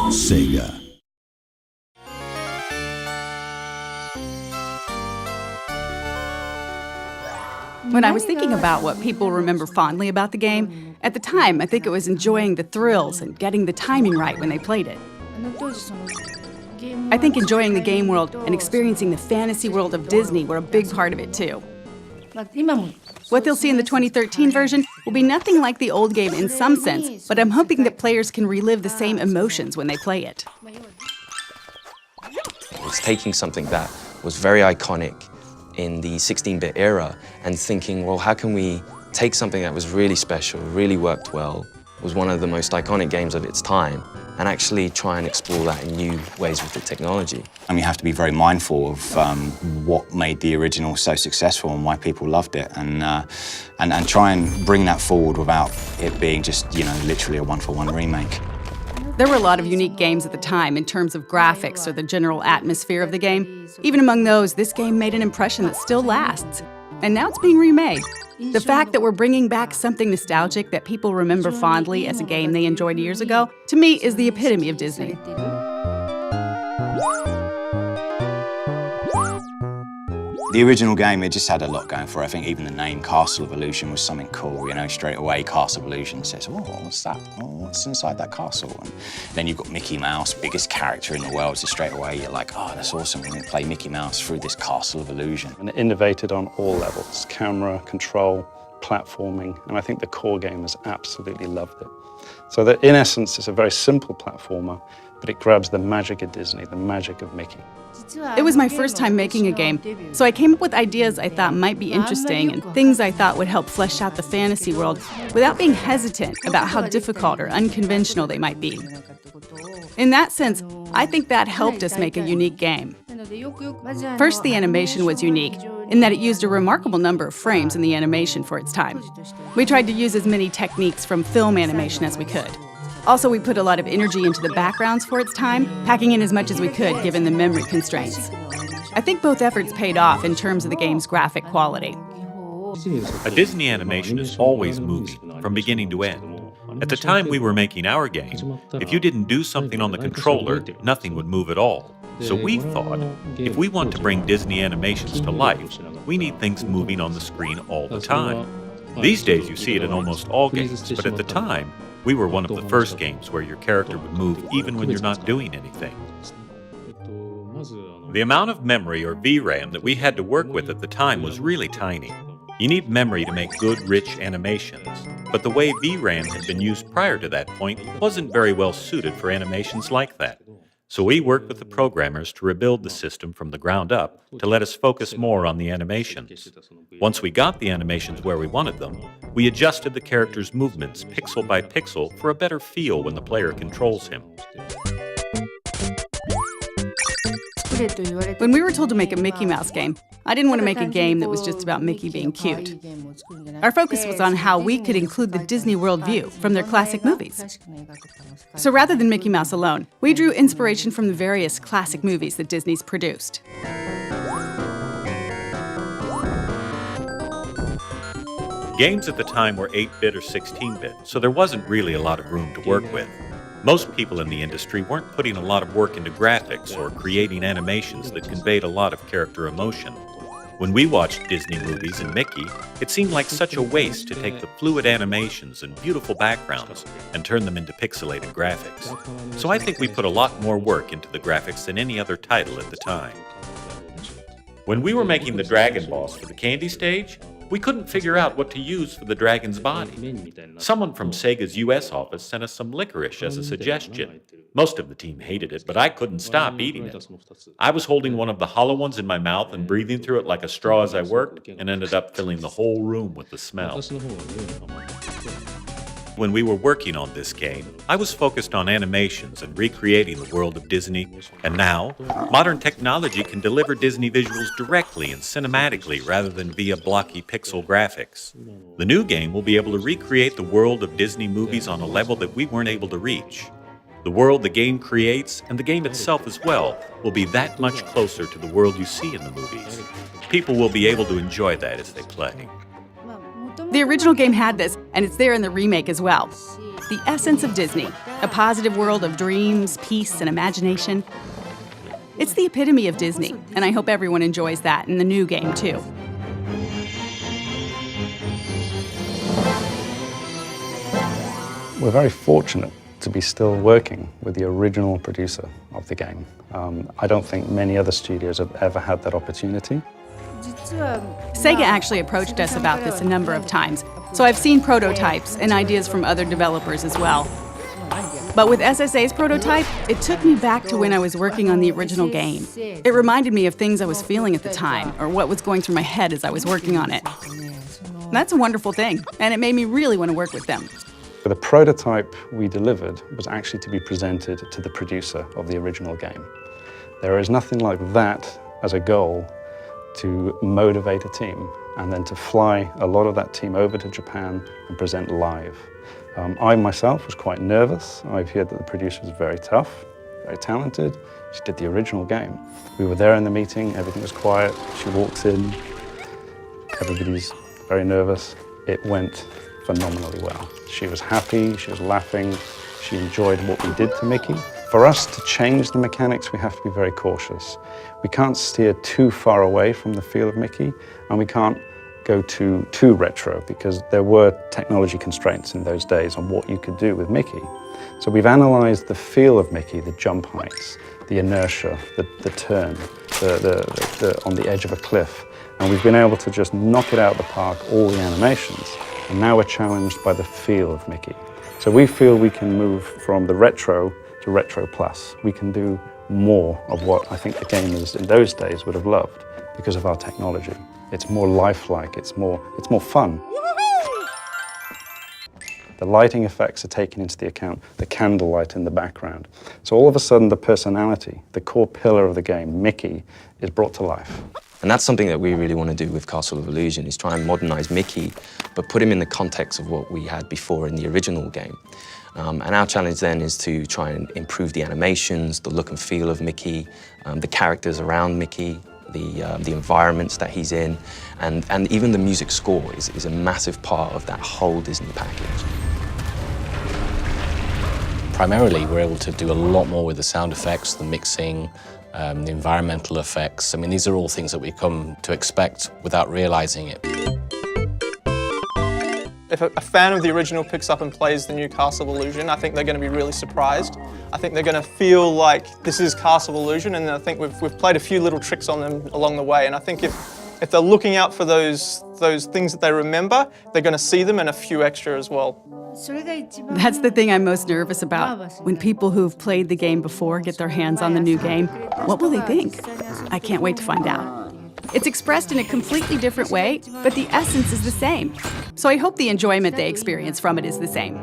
Sega. When I was thinking about what people remember fondly about the game, at the time, I think it was enjoying the thrills and getting the timing right when they played it. I think enjoying the game world and experiencing the fantasy world of Disney were a big part of it too. What they'll see in the 2013 version will be nothing like the old game in some sense, but I'm hoping that players can relive the same emotions when they play it. It's taking something that was very iconic in the 16-bit era and thinking, well, how can we take something that was really special, really worked well, was one of the most iconic games of its time, and actually try and explore that in new ways with the technology. And you have to be very mindful of what made the original so successful and why people loved it, and try and bring that forward without it being just, literally a one-for-one remake. There were a lot of unique games at the time in terms of graphics or the general atmosphere of the game. Even among those, this game made an impression that still lasts. And now it's being remade. The fact that we're bringing back something nostalgic that people remember fondly as a game they enjoyed years ago, to me, is the epitome of Disney. The original game, it just had a lot going for it. I think even the name Castle of Illusion was something cool, straight away Castle of Illusion says, oh, what's that? Oh, what's inside that castle? And then you've got Mickey Mouse, biggest character in the world, so straight away you're like, oh, that's awesome, we're gonna play Mickey Mouse through this Castle of Illusion. And it innovated on all levels, camera, control, platforming, and I think the core gamers absolutely loved it. So that in essence, it's a very simple platformer, but it grabs the magic of Disney, the magic of Mickey. It was my first time making a game, so I came up with ideas I thought might be interesting and things I thought would help flesh out the fantasy world without being hesitant about how difficult or unconventional they might be. In that sense, I think that helped us make a unique game. First, the animation was unique in that it used a remarkable number of frames in the animation for its time. We tried to use as many techniques from film animation as we could. Also, we put a lot of energy into the backgrounds for its time, packing in as much as we could given the memory constraints. I think both efforts paid off in terms of the game's graphic quality. A Disney animation is always moving, from beginning to end. At the time we were making our game, if you didn't do something on the controller, nothing would move at all. So we thought, if we want to bring Disney animations to life, we need things moving on the screen all the time. These days you see it in almost all games, but at the time, we were one of the first games where your character would move even when you're not doing anything. The amount of memory, or VRAM, that we had to work with at the time was really tiny. You need memory to make good, rich animations, but the way VRAM had been used prior to that point wasn't very well suited for animations like that. So we worked with the programmers to rebuild the system from the ground up to let us focus more on the animations. Once we got the animations where we wanted them, we adjusted the character's movements pixel by pixel for a better feel when the player controls him. When we were told to make a Mickey Mouse game, I didn't want to make a game that was just about Mickey being cute. Our focus was on how we could include the Disney World view from their classic movies. So rather than Mickey Mouse alone, we drew inspiration from the various classic movies that Disney's produced. Games at the time were 8-bit or 16-bit, so there wasn't really a lot of room to work with. Most people in the industry weren't putting a lot of work into graphics or creating animations that conveyed a lot of character emotion. When we watched Disney movies and Mickey, it seemed like such a waste to take the fluid animations and beautiful backgrounds and turn them into pixelated graphics. So I think we put a lot more work into the graphics than any other title at the time. When we were making the dragon boss for the candy stage, we couldn't figure out what to use for the dragon's body. Someone from Sega's US office sent us some licorice as a suggestion. Most of the team hated it, but I couldn't stop eating it. I was holding one of the hollow ones in my mouth and breathing through it like a straw as I worked, and ended up filling the whole room with the smell. When we were working on this game, I was focused on animations and recreating the world of Disney, and now, modern technology can deliver Disney visuals directly and cinematically rather than via blocky pixel graphics. The new game will be able to recreate the world of Disney movies on a level that we weren't able to reach. The world the game creates, and the game itself as well, will be that much closer to the world you see in the movies. People will be able to enjoy that as they play. The original game had this, and it's there in the remake as well. the essence of Disney, a positive world of dreams, peace, and imagination. It's the epitome of Disney, and I hope everyone enjoys that in the new game, too. We're very fortunate to be still working with the original producer of the game. I don't think many other studios have ever had that opportunity. Sega actually approached us about this a number of times, so I've seen prototypes and ideas from other developers as well. But with SSA's prototype, it took me back to when I was working on the original game. It reminded me of things I was feeling at the time, or what was going through my head as I was working on it. That's a wonderful thing, and it made me really want to work with them. The prototype we delivered was actually to be presented to the producer of the original game. There is nothing like that as a goal to motivate a team and then to fly a lot of that team over to Japan and present live. I myself was quite nervous. I've heard that the producer was very tough, very talented. She did the original game. We were there in the meeting, everything was quiet. She walks in, everybody's very nervous. It went phenomenally well. She was happy, she was laughing, she enjoyed what we did to Mickey. For us to change the mechanics, we have to be very cautious. We can't steer too far away from the feel of Mickey, and we can't go too retro, because there were technology constraints in those days on what you could do with Mickey. So we've analyzed the feel of Mickey, the jump heights, the inertia, the turn, on the edge of a cliff, and we've been able to just knock it out of the park, all the animations. And now we're challenged by the feel of Mickey. So we feel we can move from the retro to retro plus. We can do more of what I think the gamers in those days would have loved because of our technology. It's more lifelike, it's more fun. The lighting effects are taken into the account, the candlelight in the background. So all of a sudden the personality, the core pillar of the game, Mickey, is brought to life. And that's something that we really want to do with Castle of Illusion, is try and modernize Mickey, but put him in the context of what we had before in the original game. And our challenge then is to try and improve the animations, the look and feel of Mickey, the characters around Mickey, the environments that he's in, and even the music score is a massive part of that whole Disney package. Primarily, we're able to do a lot more with the sound effects, the mixing, the environmental effects. I mean, these are all things that we come to expect without realizing it. If a fan of the original picks up and plays the new Castle of Illusion, I think they're going to be really surprised. I think they're going to feel like this is Castle of Illusion, and I think we've played a few little tricks on them along the way. And I think if they're looking out for those things that they remember, they're going to see them and a few extra as well. That's the thing I'm most nervous about. When people who've played the game before get their hands on the new game, what will they think? I can't wait to find out. It's expressed in a completely different way, but the essence is the same. So I hope the enjoyment they experience from it is the same.